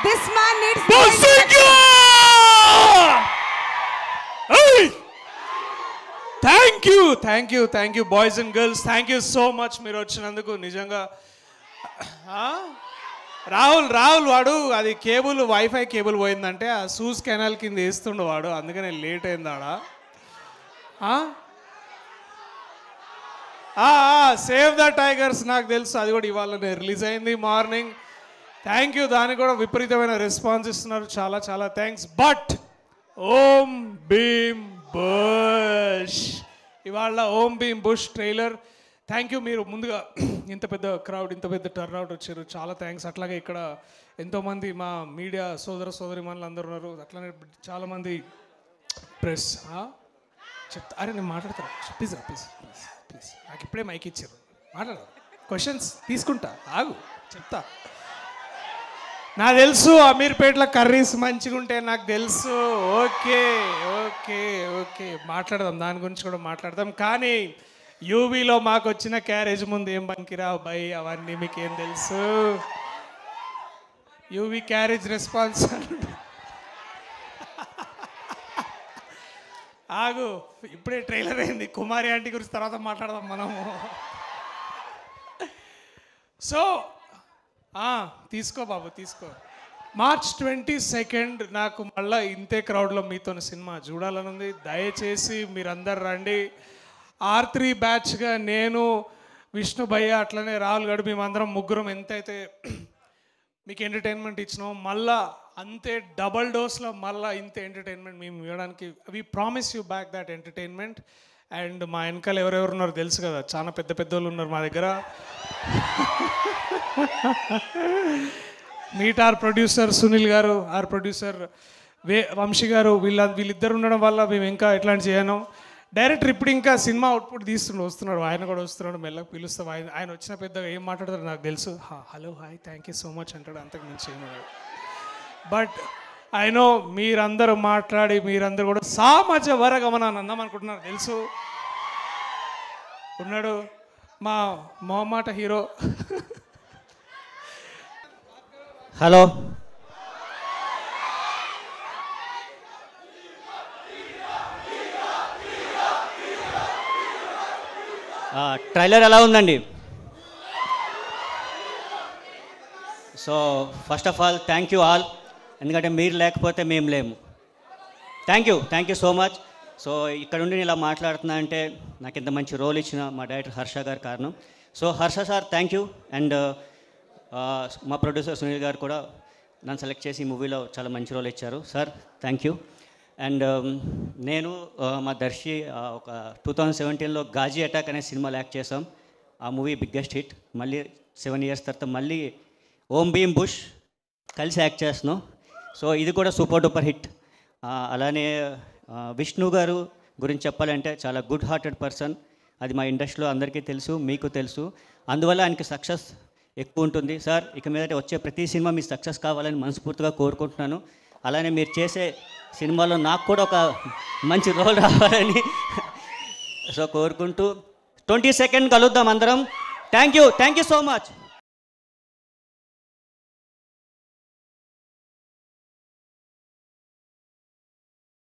This man needs Basinga! Hey! Thank you boys and girls. Thank you so much మీరు వచ్చినందుకు నిజంగా. రాహుల్ వాడు అది కేబుల్ వైఫై కేబుల్ పోయిందంటే ఆ సూజ్ కెనాల్ కింద వేస్తుండు వాడు, అందుకనే లేట్ అయింది ఆడ. సేవ్ ద టైగర్స్ నాకు తెలుసు, అది కూడా ఇవాళ రిలీజ్ అయింది మార్నింగ్. థ్యాంక్ యూ, దానికి కూడా విపరీతమైన రెస్పాన్స్ ఇస్తున్నారు, చాలా చాలా థ్యాంక్స్. బట్ ఓం భీమ్ బుష్, ఇవాళ Om Bheem Bush trailer. Thank you, మీరు ముందుగా ఇంత పెద్ద క్రౌడ్, ఇంత పెద్ద టర్న్అవుట్ వచ్చారు, చాలా థ్యాంక్స్. అట్లాగే ఇక్కడ ఎంతోమంది మా మీడియా సోదరిమణులు అందరూ ఉన్నారు, అట్లానే చాలామంది ప్రెస్. చెప్తా, అరే నేను మాట్లాడతాను, ప్లీజ్ ప్లీజ్ ప్లీజ్ ప్లీజ్, నాకు ఇప్పుడే మైక్ ఇచ్చారు, మాట్లాడదు, క్వశ్చన్స్ తీసుకుంటా, ఆగు చెప్తా. నాకు తెలుసు అమీర్పేటలో కర్రీస్ మంచిగా ఉంటాయి, నాకు తెలుసు. ఓకే ఓకే ఓకే మాట్లాడదాం, దాని గురించి కూడా మాట్లాడదాం. కానీ యూవీలో మాకు వచ్చిన క్యారేజ్ ముందు ఏం బంకిరావు బై, అవన్నీ మీకు ఏం తెలుసు. UV carriage response. ఆగు, ఇప్పుడే ట్రైలర్ అయింది, కుమారి ఆంటీ గురించి తర్వాత మాట్లాడదాం మనము. సో తీసుకో బాబు తీసుకో. March 22 నాకు మళ్ళీ ఇంతే క్రౌడ్లో మీతో సినిమా చూడాలని ఉంది. దయచేసి మీరందరు రండి. R3 బ్యాచ్గా నేను, విష్ణు భయ్య, అట్లనే రాహుల్ గడు, మేమందరం ముగ్గురం ఎంతైతే మీకు ఎంటర్టైన్మెంట్ ఇచ్చినామో మళ్ళా అంతే డబల్ డోస్లో మళ్ళీ ఇంత ఎంటర్టైన్మెంట్ మేము ఇవ్వడానికి we promise you back that entertainment. And మా వెనకాల ఎవరెవరు ఉన్నారో తెలుసు కదా, చాలా పెద్ద పెద్ద వాళ్ళు ఉన్నారు మా దగ్గర. మీట్ ఆర్ ప్రొడ్యూసర్ సునీల్ గారు, ఆర్ ప్రొడ్యూసర్ వంశీ గారు, వీళ్ళిద్దరు ఉండడం వల్ల మేము ఇంకా ఎట్లాంటి చేయను. డైరెక్టర్ ఇప్పుడు ఇంకా సినిమా అవుట్పుట్ వస్తున్నాడు, ఆయన కూడా వస్తున్నాడు, మెల్లగా పిలుస్తాం. ఆయన వచ్చిన పెద్దగా ఏం మాట్లాడతారు నాకు తెలుసు, hello hi thank you so much అంటాడు, అంతకు మించి ఏమన్నాడు. బట్ ఐ నో మీరందరూ మాట్లాడి మీరందరూ కూడా సామాజ వరగమనాన్ని అందాం అనుకుంటున్నారు తెలుసు. ఉన్నాడు మా మొహమాట హీరో. హలో, ట్రైలర్ ఎలా ఉందండి? So first of all thank you all, ఎందుకంటే మీరు లేకపోతే మేము లేము. Thank you so much. So ఇక్కడ ఉండి ఇలా మాట్లాడుతున్నా అంటే నాకు ఇంత మంచి రోల్ ఇచ్చిన మా డైరెక్టర్ హర్ష గారు కారణం. So Harsha sir thank you. And మా ప్రొడ్యూసర్ సునీల్ గారు కూడా నన్ను సెలెక్ట్ చేసి ఈ మూవీలో చాలా మంచి రోల్ ఇచ్చారు. Sir thank you. అండ్ నేను మా దర్శి ఒక 2017లో గాజీ అటాక్ అనే సినిమాలో యాక్ట్ చేసాం. ఆ మూవీ బిగ్గెస్ట్ హిట్. మళ్ళీ 7 years తర్వాత మళ్ళీ ఓం భీమ్ బుష్ కలిసి యాక్ట్ చేస్తున్నాం. సో ఇది కూడా సూపర్ డూపర్ హిట్. అలానే విష్ణు గారు గురించి చెప్పాలంటే చాలా గుడ్ హార్టెడ్ పర్సన్. అది మా ఇండస్ట్రీలో అందరికీ తెలుసు, మీకు తెలుసు. అందువల్ల ఆయనకి సక్సెస్ ఎక్కువ ఉంటుంది. సార్ ఇక మీద వచ్చే ప్రతి సినిమా మీ సక్సెస్ కావాలని మనస్ఫూర్తిగా కోరుకుంటున్నాను. అలానే మీరు చేసే సినిమాలో నాకు కూడా ఒక మంచి రోల్ రావాలని సో కోరుకుంటూ 22 కలుద్దాం అందరం. Thank you so much.